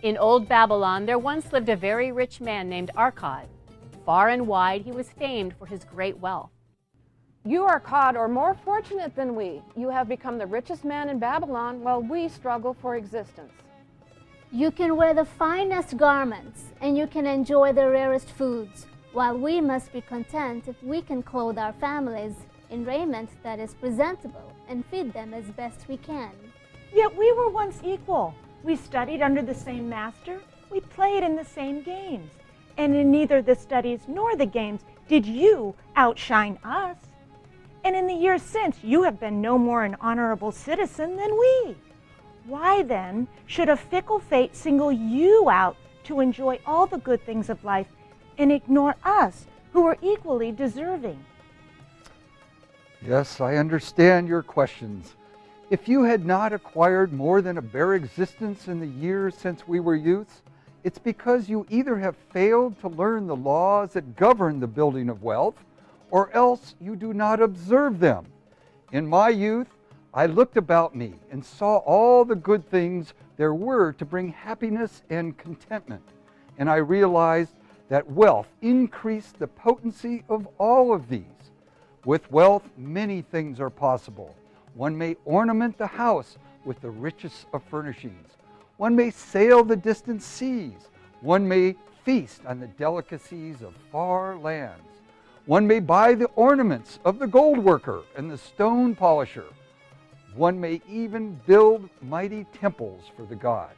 In old Babylon, there once lived a very rich man named Arcad. Far and wide, he was famed for his great wealth. You, Arcad, are more fortunate than we. You have become the richest man in Babylon while we struggle for existence. You can wear the finest garments and you can enjoy the rarest foods, while we must be content if we can clothe our families in raiment that is presentable and feed them as best we can. Yet we were once equal. We studied under the same master, we played in the same games, and in neither the studies nor the games did you outshine us. And in the years since, you have been no more an honorable citizen than we. Why then should a fickle fate single you out to enjoy all the good things of life and ignore us who are equally deserving? Yes, I understand your questions. If you had not acquired more than a bare existence in the years since we were youths, it's because you either have failed to learn the laws that govern the building of wealth, or else you do not observe them. In my youth, I looked about me and saw all the good things there were to bring happiness and contentment, and I realized that wealth increased the potency of all of these. With wealth, many things are possible. One may ornament the house with the richest of furnishings. One may sail the distant seas. One may feast on the delicacies of far lands. One may buy the ornaments of the gold worker and the stone polisher. One may even build mighty temples for the gods.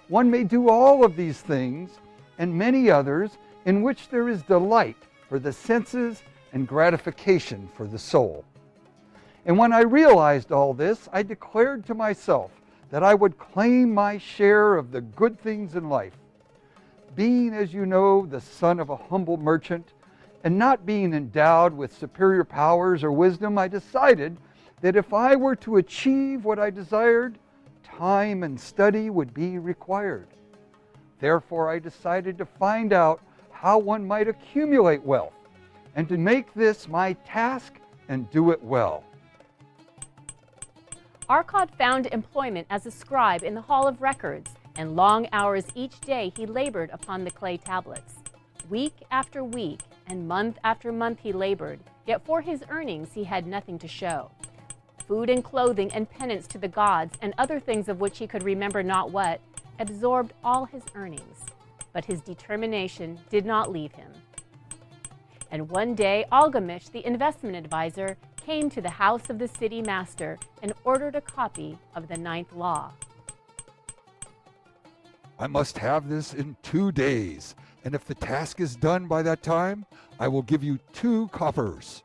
One may do all of these things and many others in which there is delight for the senses and gratification for the soul. And when I realized all this, I declared to myself that I would claim my share of the good things in life. Being, as you know, the son of a humble merchant, and not being endowed with superior powers or wisdom, I decided that if I were to achieve what I desired, time and study would be required. Therefore, I decided to find out how one might accumulate wealth, and to make this my task and do it well. Arcad found employment as a scribe in the Hall of Records, and long hours each day he labored upon the clay tablets. Week after week and month after month he labored, yet for his earnings he had nothing to show. Food and clothing and penance to the gods and other things of which he could remember not what absorbed all his earnings, but his determination did not leave him. And one day Algamish, the investment advisor, came to the house of the city master and ordered a copy of the 9th law. I must have this in 2 days, and if the task is done by that time, I will give you 2 coppers.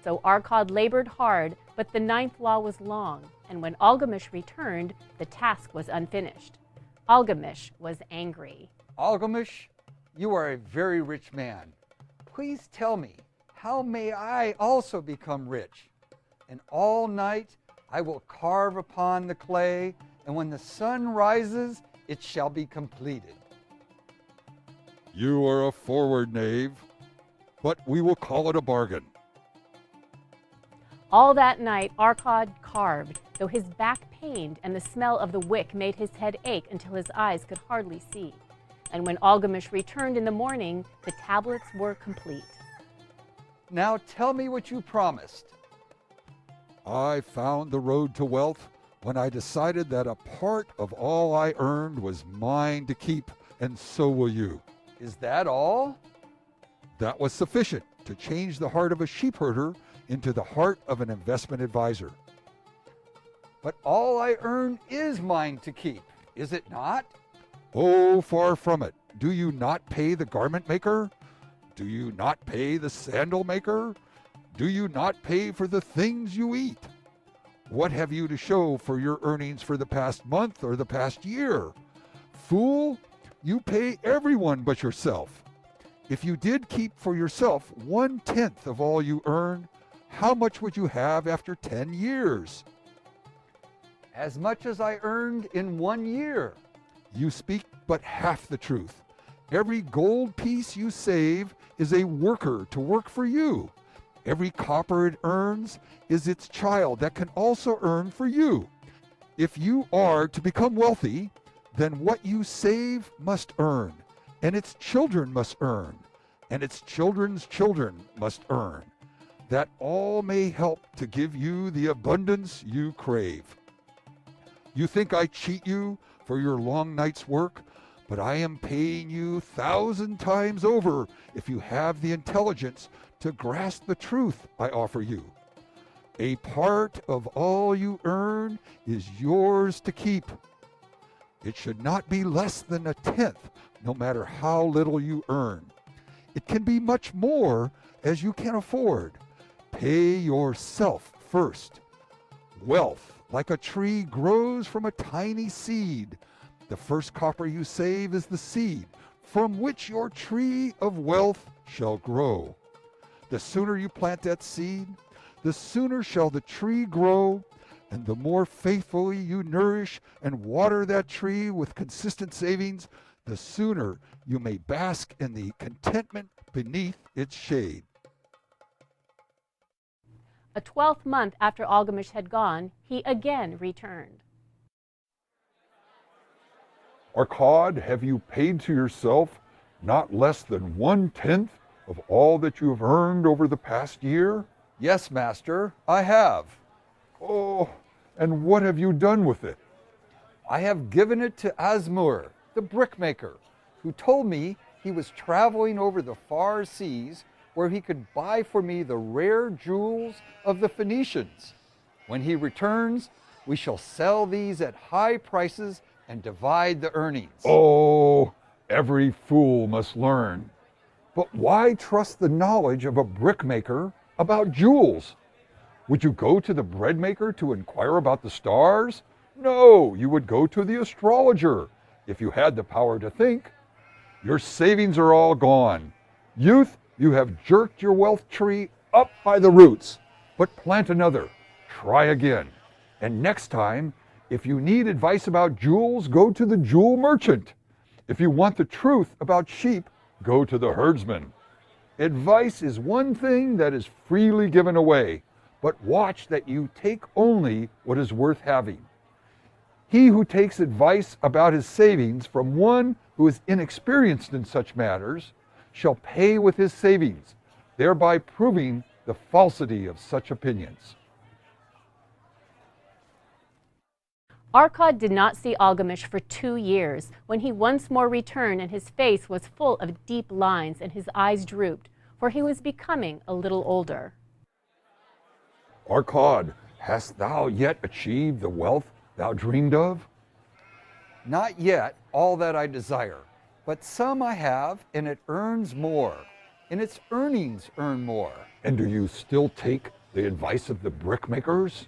So Arcad labored hard, but the 9th law was long, and when Algamish returned, the task was unfinished. Algamish was angry. Algamish, you are a very rich man. Please tell me, how may I also become rich? And all night I will carve upon the clay, and when the sun rises, it shall be completed. You are a forward knave, but we will call it a bargain. All that night Arcad carved, though his back pained and the smell of the wick made his head ache until his eyes could hardly see. And when Algamish returned in the morning, the tablets were complete. Now tell me what you promised. I found the road to wealth when I decided that a part of all I earned was mine to keep, and so will you. Is that all? That was sufficient to change the heart of a sheepherder into the heart of an investment advisor. But all I earn is mine to keep, is it not? Oh, far from it. Do you not pay the garment maker? Do you not pay the sandal maker? Do you not pay for the things you eat? What have you to show for your earnings for the past month or the past year? Fool, you pay everyone but yourself. If you did keep for yourself 1/10 of all you earn, how much would you have after 10 years? As much as I earned in 1 year. You speak but half the truth. Every gold piece you save is a worker to work for you. Every copper it earns is its child that can also earn for you. If you are to become wealthy, then what you save must earn, and its children must earn, and its children's children must earn, that all may help to give you the abundance you crave. You think I cheat you for your long night's work, but I am paying you 1,000 times over if you have the intelligence to grasp the truth I offer you. A part of all you earn is yours to keep. It should not be less than 1/10, no matter how little you earn. It can be much more as you can afford. Pay yourself first. Wealth, like a tree, grows from a tiny seed. The first copper you save is the seed from which your tree of wealth shall grow. The sooner you plant that seed, the sooner shall the tree grow, and the more faithfully you nourish and water that tree with consistent savings, the sooner you may bask in the contentment beneath its shade. A 12th month after Algamish had gone, he again returned. Arcad, have you paid to yourself not less than 1/10 of all that you have earned over the past year? Yes, master, I have. Oh, and what have you done with it? I have given it to Asmur, the brickmaker, who told me he was traveling over the far seas where he could buy for me the rare jewels of the Phoenicians. When he returns, we shall sell these at high prices and divide the earnings. Oh, every fool must learn. But why trust the knowledge of a brickmaker about jewels? Would you go to the bread maker to inquire about the stars? No, you would go to the astrologer if you had the power to think. Your savings are all gone. Youth, you have jerked your wealth tree up by the roots. But plant another. Try again. And next time, if you need advice about jewels, go to the jewel merchant. If you want the truth about sheep, go to the herdsman. Advice is one thing that is freely given away, but watch that you take only what is worth having. He who takes advice about his savings from one who is inexperienced in such matters shall pay with his savings, thereby proving the falsity of such opinions. Arcad did not see Algamish for 2 years, when he once more returned, and his face was full of deep lines and his eyes drooped, for he was becoming a little older. Arcad, hast thou yet achieved the wealth thou dreamed of? Not yet all that I desire, but some I have, and it earns more, and its earnings earn more. And do you still take the advice of the brickmakers?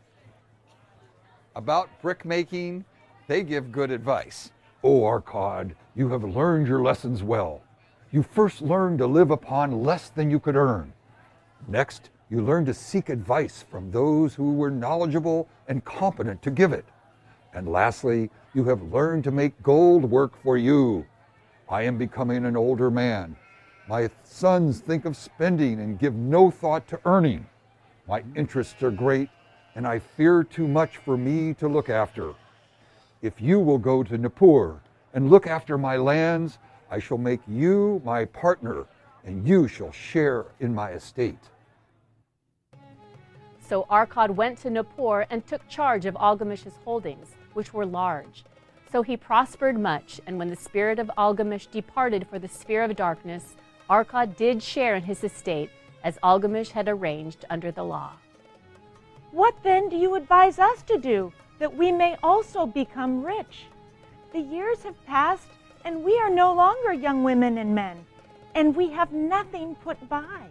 About brickmaking, they give good advice. Oh, Arcad, you have learned your lessons well. You first learned to live upon less than you could earn. Next, you learned to seek advice from those who were knowledgeable and competent to give it. And lastly, you have learned to make gold work for you. I am becoming an older man. My sons think of spending and give no thought to earning. My interests are great, and I fear too much for me to look after. If you will go to Nippur and look after my lands, I shall make you my partner, and you shall share in my estate. So Arcad went to Nippur and took charge of Algamish's holdings, which were large. So he prospered much, and when the spirit of Algamish departed for the sphere of darkness, Arcad did share in his estate, as Algamish had arranged under the law. What then do you advise us to do, that we may also become rich? The years have passed, and we are no longer young women and men, and we have nothing put by.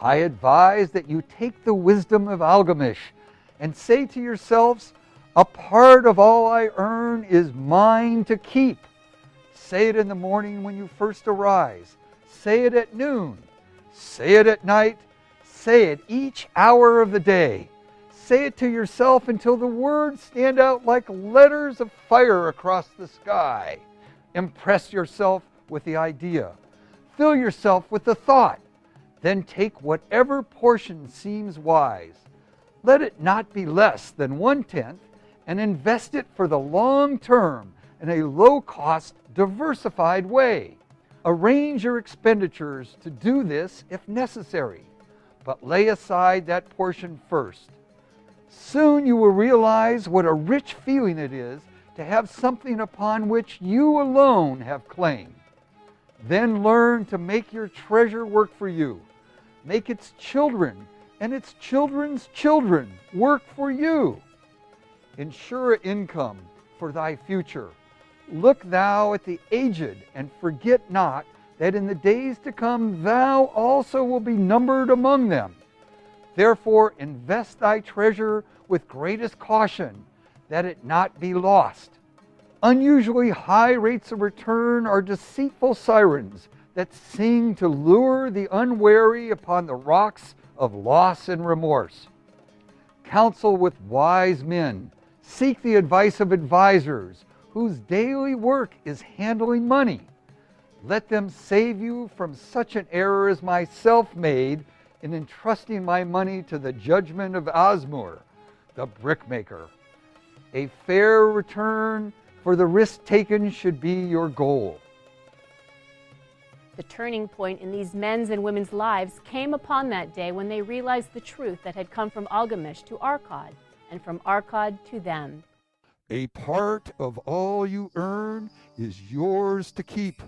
I advise that you take the wisdom of Algamish and say to yourselves, a part of all I earn is mine to keep. Say it in the morning when you first arise. Say it at noon. Say it at night. Say it each hour of the day. Say it to yourself until the words stand out like letters of fire across the sky. Impress yourself with the idea. Fill yourself with the thought. Then take whatever portion seems wise. Let it not be less than 1/10 and invest it for the long term in a low-cost, diversified way. Arrange your expenditures to do this if necessary, but lay aside that portion first. Soon you will realize what a rich feeling it is to have something upon which you alone have claim. Then learn to make your treasure work for you. Make its children and its children's children work for you. Ensure income for thy future. Look thou at the aged, and forget not that in the days to come thou also will be numbered among them. Therefore invest thy treasure with greatest caution, that it not be lost. Unusually high rates of return are deceitful sirens that sing to lure the unwary upon the rocks of loss and remorse. Counsel with wise men. Seek the advice of advisors whose daily work is handling money. Let them save you from such an error as myself made in entrusting my money to the judgment of Asmur, the brickmaker. A fair return for the risk taken should be your goal. The turning point in these men's and women's lives came upon that day when they realized the truth that had come from Algamish to Arkad, and from Arkad to them. A part of all you earn is yours to keep.